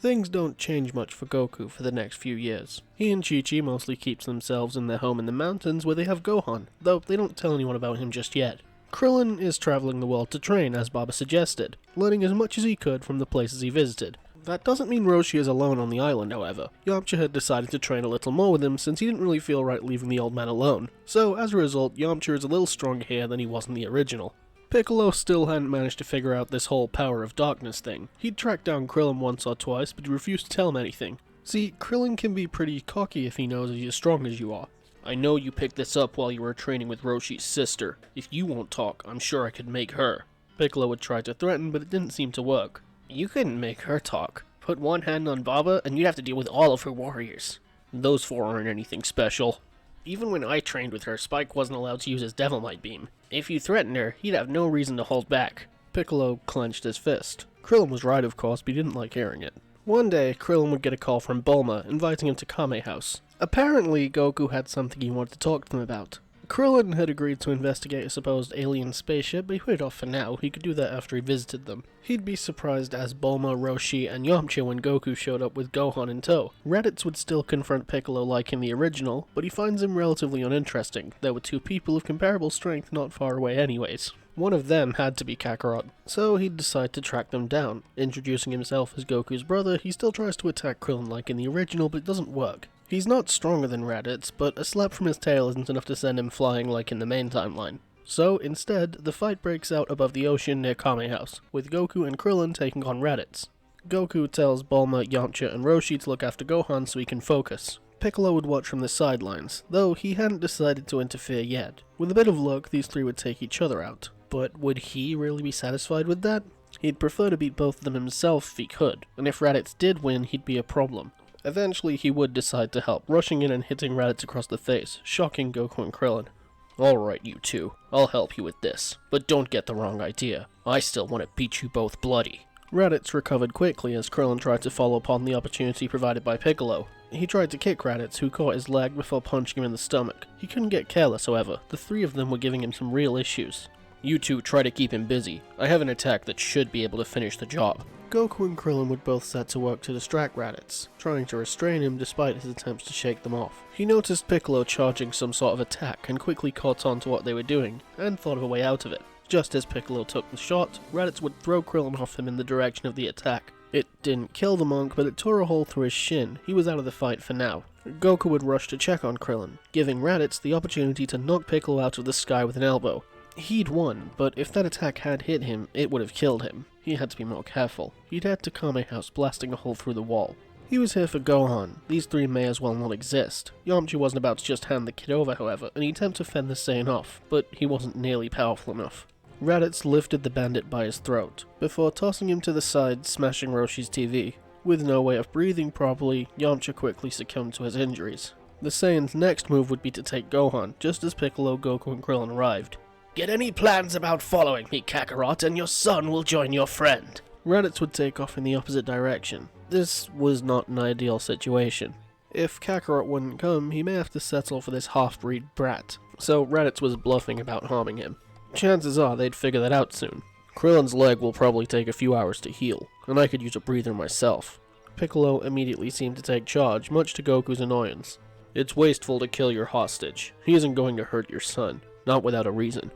Things don't change much for Goku for the next few years. He and Chi-Chi mostly keeps themselves in their home in the mountains where they have Gohan, though they don't tell anyone about him just yet. Krillin is traveling the world to train, as Baba suggested, learning as much as he could from the places he visited. That doesn't mean Roshi is alone on the island, however. Yamcha had decided to train a little more with him since he didn't really feel right leaving the old man alone, so as a result, Yamcha is a little stronger here than he was in the original. Piccolo still hadn't managed to figure out this whole power of darkness thing. He'd tracked down Krillin once or twice, but he refused to tell him anything. See, Krillin can be pretty cocky if he knows he's as strong as you are. I know you picked this up while you were training with Roshi's sister. If you won't talk, I'm sure I could make her. Piccolo would try to threaten, but it didn't seem to work. You couldn't make her talk. Put one hand on Baba, and you'd have to deal with all of her warriors. Those four aren't anything special. Even when I trained with her, Spike wasn't allowed to use his Devil Might Beam. If you threatened her, he'd have no reason to hold back. Piccolo clenched his fist. Krillin was right, of course, but he didn't like hearing it. One day, Krillin would get a call from Bulma, inviting him to Kame House. Apparently, Goku had something he wanted to talk to them about. Krillin had agreed to investigate a supposed alien spaceship, but he put it off for now. He could do that after he visited them. He'd be surprised as Bulma, Roshi, and Yamcha when Goku showed up with Gohan in tow. Rabbids would still confront Piccolo like in the original, but he finds him relatively uninteresting. There were two people of comparable strength not far away anyways. One of them had to be Kakarot, so he'd decide to track them down. Introducing himself as Goku's brother, he still tries to attack Krillin like in the original, but it doesn't work. He's not stronger than Rabbids, but a slap from his tail isn't enough to send him flying like in the main timeline. So, instead, the fight breaks out above the ocean near Kame House, with Goku and Krillin taking on Rabbids. Goku tells Bulma, Yamcha, and Roshi to look after Gohan so he can focus. Piccolo would watch from the sidelines, though he hadn't decided to interfere yet. With a bit of luck, these three would take each other out. But would he really be satisfied with that? He'd prefer to beat both of them himself if he could, and if Rabbids did win, he'd be a problem. Eventually, he would decide to help, rushing in and hitting Rabbids across the face, shocking Goku and Krillin. Alright, you two, I'll help you with this, but don't get the wrong idea. I still want to beat you both bloody. Rabbids recovered quickly as Krillin tried to follow upon the opportunity provided by Piccolo. He tried to kick Rabbids, who caught his leg before punching him in the stomach. He couldn't get careless, however. The three of them were giving him some real issues. You two try to keep him busy. I have an attack that should be able to finish the job. Goku and Krillin would both set to work to distract Rabbids, trying to restrain him despite his attempts to shake them off. He noticed Piccolo charging some sort of attack and quickly caught on to what they were doing, and thought of a way out of it. Just as Piccolo took the shot, Rabbids would throw Krillin off him in the direction of the attack. It didn't kill the monk, but it tore a hole through his shin. He was out of the fight for now. Goku would rush to check on Krillin, giving Rabbids the opportunity to knock Piccolo out of the sky with an elbow. He'd won, but if that attack had hit him, it would have killed him. He had to be more careful. He'd head to Kame House, blasting a hole through the wall. He was here for Gohan. These three may as well not exist. Yamcha wasn't about to just hand the kid over, however, and he'd attempt to fend the Saiyan off, but he wasn't nearly powerful enough. Rabbids lifted the bandit by his throat, before tossing him to the side, smashing Roshi's TV. With no way of breathing properly, Yamcha quickly succumbed to his injuries. The Saiyan's next move would be to take Gohan, just as Piccolo, Goku, and Krillin arrived. Get any plans about following me, Kakarot, and your son will join your friend. Rabbids would take off in the opposite direction. This was not an ideal situation. If Kakarot wouldn't come, he may have to settle for this half-breed brat, so Rabbids was bluffing about harming him. Chances are they'd figure that out soon. Krillin's leg will probably take a few hours to heal, and I could use a breather myself. Piccolo immediately seemed to take charge, much to Goku's annoyance. It's wasteful to kill your hostage. He isn't going to hurt your son, not without a reason.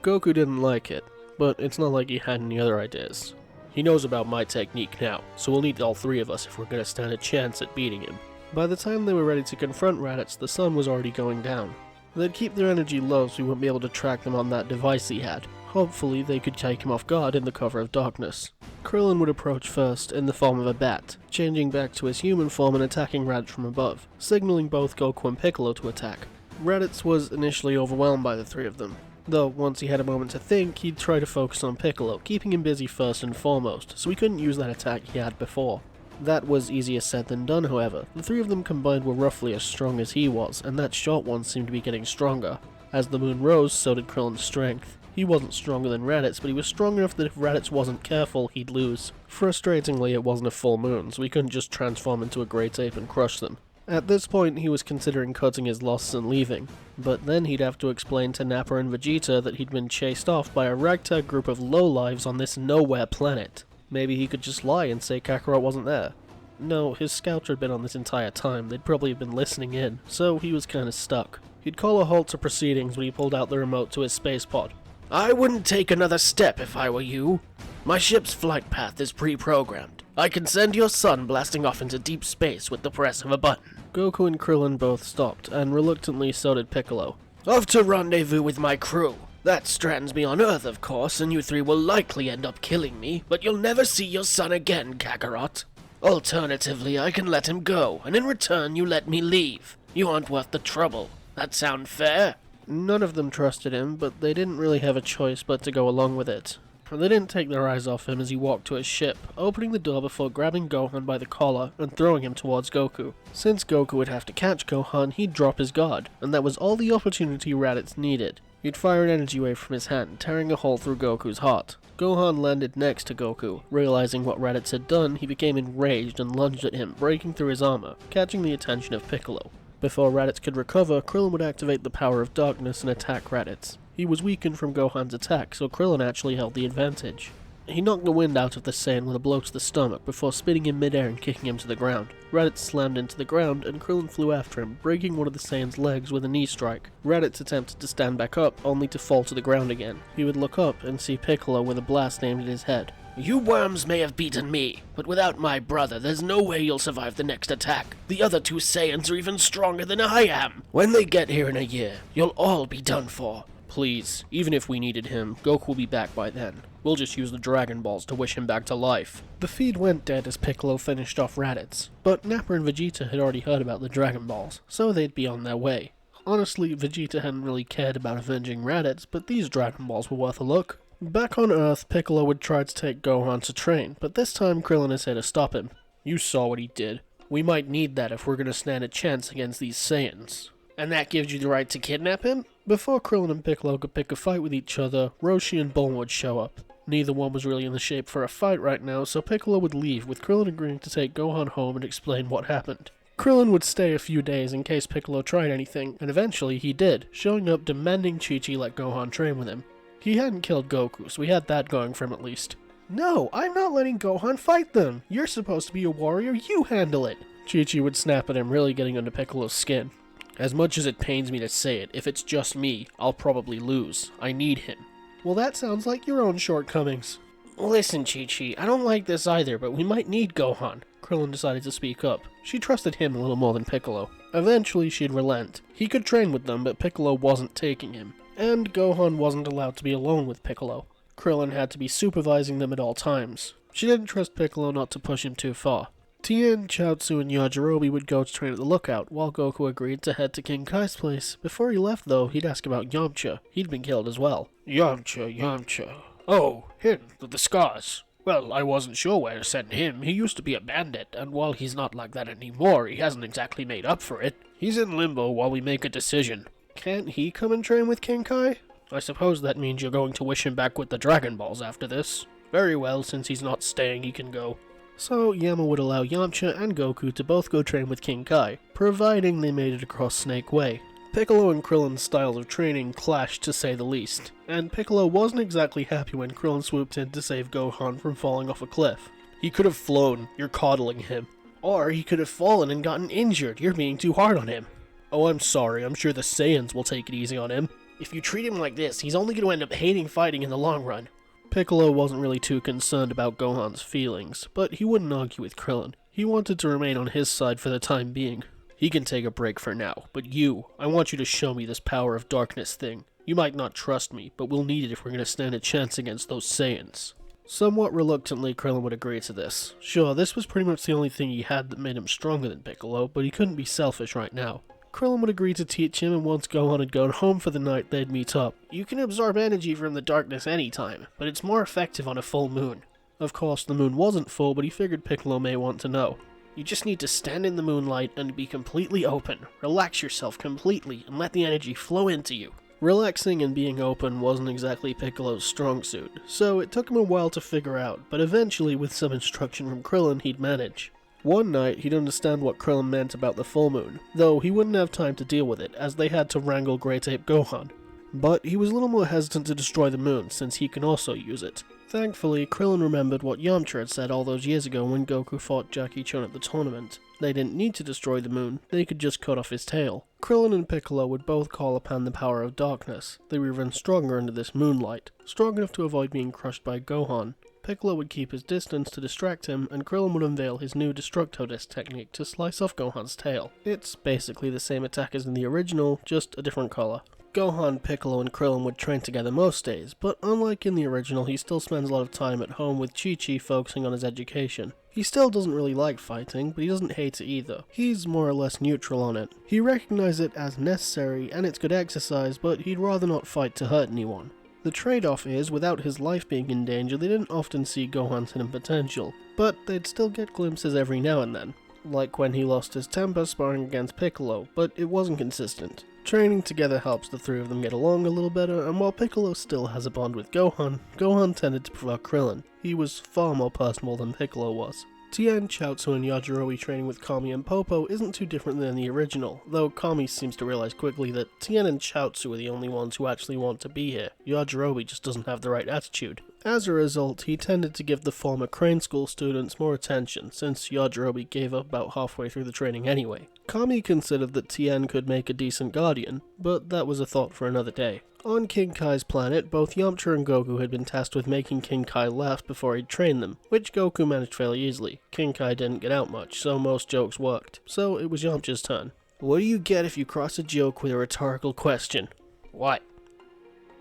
Goku didn't like it, but it's not like he had any other ideas. He knows about my technique now, so we'll need all three of us if we're going to stand a chance at beating him. By the time they were ready to confront Rabbids, the sun was already going down. They'd keep their energy low so we wouldn't be able to track them on that device he had. Hopefully they could take him off guard in the cover of darkness. Krillin would approach first, in the form of a bat, changing back to his human form and attacking Rabbids from above, signaling both Goku and Piccolo to attack. Rabbids was initially overwhelmed by the three of them. Though, once he had a moment to think, he'd try to focus on Piccolo, keeping him busy first and foremost, so he couldn't use that attack he had before. That was easier said than done, however. The three of them combined were roughly as strong as he was, and that short one seemed to be getting stronger. As the moon rose, so did Krillin's strength. He wasn't stronger than Rabbids, but he was strong enough that if Rabbids wasn't careful, he'd lose. Frustratingly, it wasn't a full moon, so he couldn't just transform into a great ape and crush them. At this point, he was considering cutting his losses and leaving, but then he'd have to explain to Nappa and Vegeta that he'd been chased off by a ragtag group of lowlives on this nowhere planet. Maybe he could just lie and say Kakarot wasn't there. No, his scouts had been on this entire time, they'd probably have been listening in, so he was kinda stuck. He'd call a halt to proceedings when he pulled out the remote to his space pod. I wouldn't take another step if I were you. My ship's flight path is pre-programmed. I can send your son blasting off into deep space with the press of a button. Goku and Krillin both stopped, and reluctantly so did Piccolo. Off to rendezvous with my crew. That strands me on Earth, of course, and you three will likely end up killing me, but you'll never see your son again, Kakarot. Alternatively, I can let him go, and in return you let me leave. You aren't worth the trouble. That sound fair? None of them trusted him, but they didn't really have a choice but to go along with it. They didn't take their eyes off him as he walked to his ship, opening the door before grabbing Gohan by the collar and throwing him towards Goku. Since Goku would have to catch Gohan, he'd drop his guard, and that was all the opportunity Raditz needed. He'd fire an energy wave from his hand, tearing a hole through Goku's heart. Gohan landed next to Goku. Realizing what Raditz had done, he became enraged and lunged at him, breaking through his armor, catching the attention of Piccolo. Before Raditz could recover, Krillin would activate the power of darkness and attack Raditz. He was weakened from Gohan's attack, so Krillin actually held the advantage. He knocked the wind out of the Saiyan with a blow to the stomach before spinning him midair and kicking him to the ground. Raditz slammed into the ground, and Krillin flew after him, breaking one of the Saiyan's legs with a knee strike. Raditz attempted to stand back up, only to fall to the ground again. He would look up and see Piccolo with a blast aimed at his head. You worms may have beaten me, but without my brother, there's no way you'll survive the next attack. The other two Saiyans are even stronger than I am. When they get here in a year, you'll all be done for. Please, even if we needed him, Goku will be back by then. We'll just use the Dragon Balls to wish him back to life. The feed went dead as Piccolo finished off Raditz, but Nappa and Vegeta had already heard about the Dragon Balls, so they'd be on their way. Honestly, Vegeta hadn't really cared about avenging Raditz, but these Dragon Balls were worth a look. Back on Earth, Piccolo would try to take Gohan to train, but this time Krillin is here to stop him. You saw what he did. We might need that if we're gonna stand a chance against these Saiyans. And that gives you the right to kidnap him? Before Krillin and Piccolo could pick a fight with each other, Roshi and Bulma would show up. Neither one was really in the shape for a fight right now, so Piccolo would leave, with Krillin agreeing to take Gohan home and explain what happened. Krillin would stay a few days in case Piccolo tried anything, and eventually he did, showing up demanding Chi-Chi let Gohan train with him. He hadn't killed Goku, so he had that going for him at least. No, I'm not letting Gohan fight them! You're supposed to be a warrior, you handle it! Chi-Chi would snap at him, really getting under Piccolo's skin. As much as it pains me to say it, if it's just me, I'll probably lose. I need him. Well, that sounds like your own shortcomings. Listen, Chi-Chi, I don't like this either, but we might need Gohan. Krillin decided to speak up. She trusted him a little more than Piccolo. Eventually, she'd relent. He could train with them, but Piccolo wasn't taking him. And Gohan wasn't allowed to be alone with Piccolo. Krillin had to be supervising them at all times. She didn't trust Piccolo not to push him too far. Tien, Chaozu, and Yajirobe would go to train at the lookout, while Goku agreed to head to King Kai's place. Before he left, though, he'd ask about Yamcha. He'd been killed as well. Yamcha. Oh, him, with the scars. Well, I wasn't sure where to send him. He used to be a bandit, and while he's not like that anymore, he hasn't exactly made up for it. He's in limbo while we make a decision. Can't he come and train with King Kai? I suppose that means you're going to wish him back with the Dragon Balls after this. Very well, since he's not staying, he can go. So Yama would allow Yamcha and Goku to both go train with King Kai, providing they made it across Snake Way. Piccolo and Krillin's styles of training clashed to say the least, and Piccolo wasn't exactly happy when Krillin swooped in to save Gohan from falling off a cliff. He could have flown, you're coddling him. Or he could have fallen and gotten injured, you're being too hard on him. Oh, I'm sorry, I'm sure the Saiyans will take it easy on him. If you treat him like this, he's only going to end up hating fighting in the long run. Piccolo wasn't really too concerned about Gohan's feelings, but he wouldn't argue with Krillin. He wanted to remain on his side for the time being. He can take a break for now, but I want you to show me this power of darkness thing. You might not trust me, but we'll need it if we're going to stand a chance against those Saiyans. Somewhat reluctantly, Krillin would agree to this. Sure, this was pretty much the only thing he had that made him stronger than Piccolo, but he couldn't be selfish right now. Krillin would agree to teach him, and once Gohan had gone home for the night, they'd meet up. You can absorb energy from the darkness anytime, but it's more effective on a full moon. Of course, the moon wasn't full, but he figured Piccolo may want to know. You just need to stand in the moonlight and be completely open. Relax yourself completely and let the energy flow into you. Relaxing and being open wasn't exactly Piccolo's strong suit, so it took him a while to figure out, but eventually, with some instruction from Krillin, he'd manage. One night, he'd understand what Krillin meant about the full moon, though he wouldn't have time to deal with it, as they had to wrangle Great Ape Gohan. But he was a little more hesitant to destroy the moon, since he can also use it. Thankfully, Krillin remembered what Yamcha had said all those years ago when Goku fought Jackie Chun at the tournament. They didn't need to destroy the moon, they could just cut off his tail. Krillin and Piccolo would both call upon the power of darkness. They were even stronger under this moonlight, strong enough to avoid being crushed by Gohan. Piccolo would keep his distance to distract him, and Krillin would unveil his new Destructo Disc technique to slice off Gohan's tail. It's basically the same attack as in the original, just a different color. Gohan, Piccolo, and Krillin would train together most days, but unlike in the original, he still spends a lot of time at home with Chi-Chi focusing on his education. He still doesn't really like fighting, but he doesn't hate it either. He's more or less neutral on it. He recognizes it as necessary, and it's good exercise, but he'd rather not fight to hurt anyone. The trade-off is, without his life being in danger, they didn't often see Gohan's hidden potential, but they'd still get glimpses every now and then. Like when he lost his temper sparring against Piccolo, but it wasn't consistent. Training together helps the three of them get along a little better, and while Piccolo still has a bond with Gohan, Gohan tended to prefer Krillin. He was far more personable than Piccolo was. Tien, Chaozu, and Yajirobe training with Kami and Popo isn't too different than the original, though Kami seems to realize quickly that Tien and Chaozu are the only ones who actually want to be here. Yajirobe just doesn't have the right attitude. As a result, he tended to give the former Crane School students more attention, since Yajirobe gave up about halfway through the training anyway. Kami considered that Tien could make a decent guardian, but that was a thought for another day. On King Kai's planet, both Yamcha and Goku had been tasked with making King Kai laugh before he'd train them, which Goku managed fairly easily. King Kai didn't get out much, so most jokes worked. So it was Yamcha's turn. What do you get if you cross a joke with a rhetorical question? What?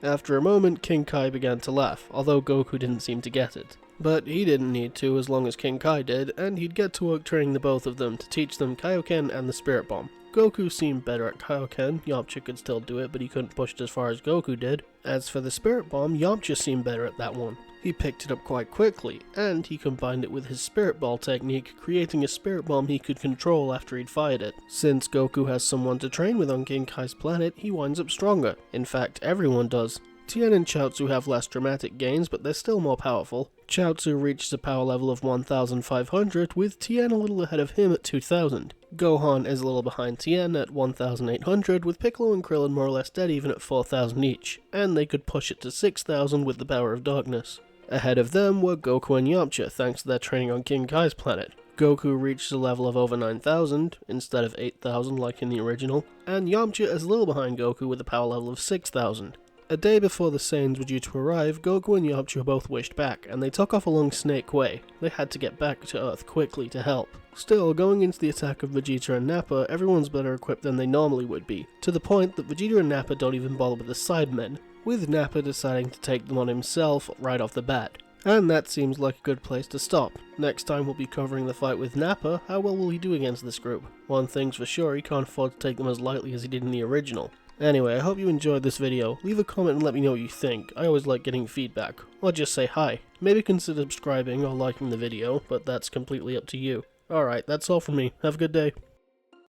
After a moment, King Kai began to laugh, although Goku didn't seem to get it. But he didn't need to as long as King Kai did, and he'd get to work training the both of them to teach them Kaioken and the Spirit Bomb. Goku seemed better at Kaioken, Yamcha could still do it, but he couldn't push it as far as Goku did. As for the Spirit Bomb, Yamcha seemed better at that one. He picked it up quite quickly, and he combined it with his Spirit Ball technique, creating a Spirit Bomb he could control after he'd fired it. Since Goku has someone to train with on King Kai's planet, he winds up stronger. In fact, everyone does. Tien and Chaozu have less dramatic gains, but they're still more powerful. Chaozu reaches a power level of 1,500, with Tien a little ahead of him at 2,000. Gohan is a little behind Tien at 1,800, with Piccolo and Krillin more or less dead even at 4,000 each, and they could push it to 6,000 with the power of darkness. Ahead of them were Goku and Yamcha, thanks to their training on King Kai's planet. Goku reaches a level of over 9,000, instead of 8,000 like in the original, and Yamcha is a little behind Goku with a power level of 6,000. A day before the Saiyans were due to arrive, Goku and Yamcha both wished back, and they took off along Snake Way. They had to get back to Earth quickly to help. Still, going into the attack of Vegeta and Nappa, everyone's better equipped than they normally would be, to the point that Vegeta and Nappa don't even bother with the Sidemen, with Nappa deciding to take them on himself right off the bat. And that seems like a good place to stop. Next time we'll be covering the fight with Nappa. How well will he do against this group? One thing's for sure, he can't afford to take them as lightly as he did in the original. Anyway, I hope you enjoyed this video. Leave a comment and let me know what you think. I always like getting feedback. Or just say hi. Maybe consider subscribing or liking the video, but that's completely up to you. Alright, that's all from me. Have a good day.